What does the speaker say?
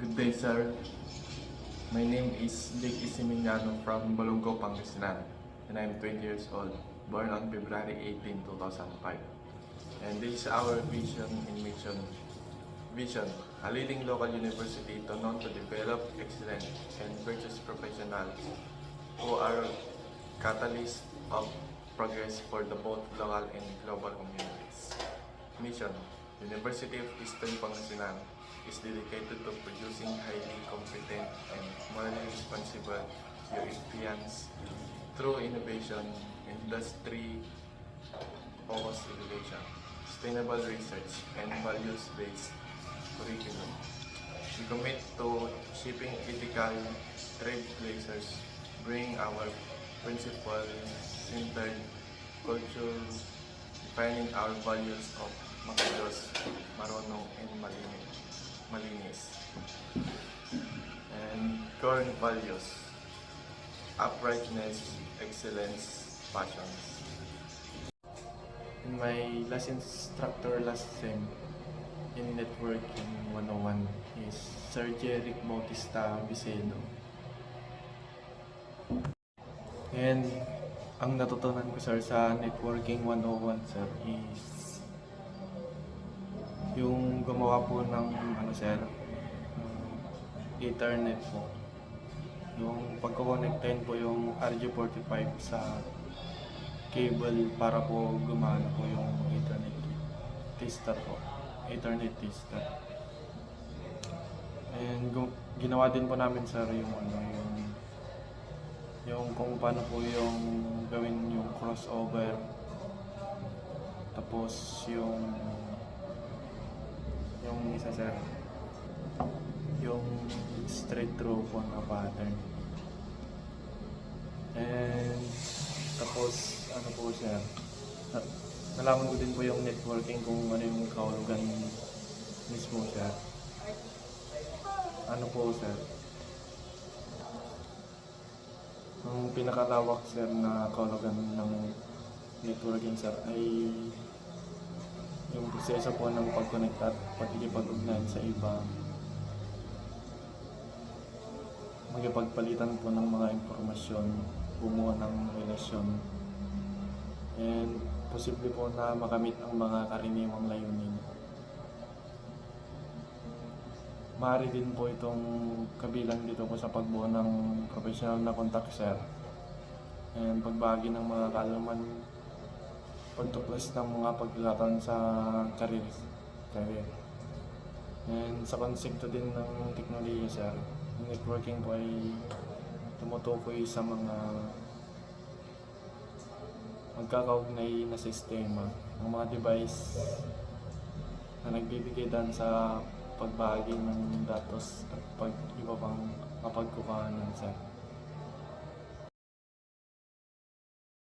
Good day, sir. My name is Dick Isiminiano from Balongo, Pangasinan, and I'm 20 years old, born on February 18, 2005. And this is our vision and mission. Vision, a leading local university known to develop excellent and virtuous professionals who are catalysts of progress for the both local and global communities. Mission, University of Eastern Pangasinan is dedicated to producing highly competent and morally responsible Europeans through innovation, industry-focused education, sustainable research, and values-based curriculum. We commit to shaping ethical trailblazers, bringing our principle-centered culture, defining our values of makayos, marunong, and malinis. And core values, uprightness, excellence, passion. In my last instructor last sem in Networking 101 is Sir Jeric Bautista Vicedo. And ang natutunan ko, sir, sa Networking 101, sir, is yung gumawa po ng sir, Ethernet po. Yung pagko-connectin po yung RJ45 sa cable para po gumana po yung Ethernet tester po. Ethernet tester. And ginawa din po namin, sir, yung kung paano po yung gawin yung crossover, tapos yung isa, sir, yung straight through po na pattern. And tapos ano po, sir, nalaman ko din po yung networking kung ano yung kahulugan mismo, sir. Ano po, sir, ang pinakalawak, sir, na kahulugan ng networking, sir, ay yung proseso po ng pag-connect at pagkikipag-ugnayan sa iba, magipagpalitan po ng mga impormasyon, bumuo ng relasyon, and posible po na makamit ang mga karaniwang layunin. Maaari din po itong kabilang dito po sa pagbuo ng professional na contact, sir, and pagbahagi ng mga kaalaman, pagtuklas ng mga pagkakataon sa career. And sa konsepto din ng teknolohiya, sir, ang networking po ay tumutukoy sa mga magkakaugnay na sistema, ng mga device na nagbibigay dan sa pagbahagi ng datos at iba pang mapagkukuhanan, sir.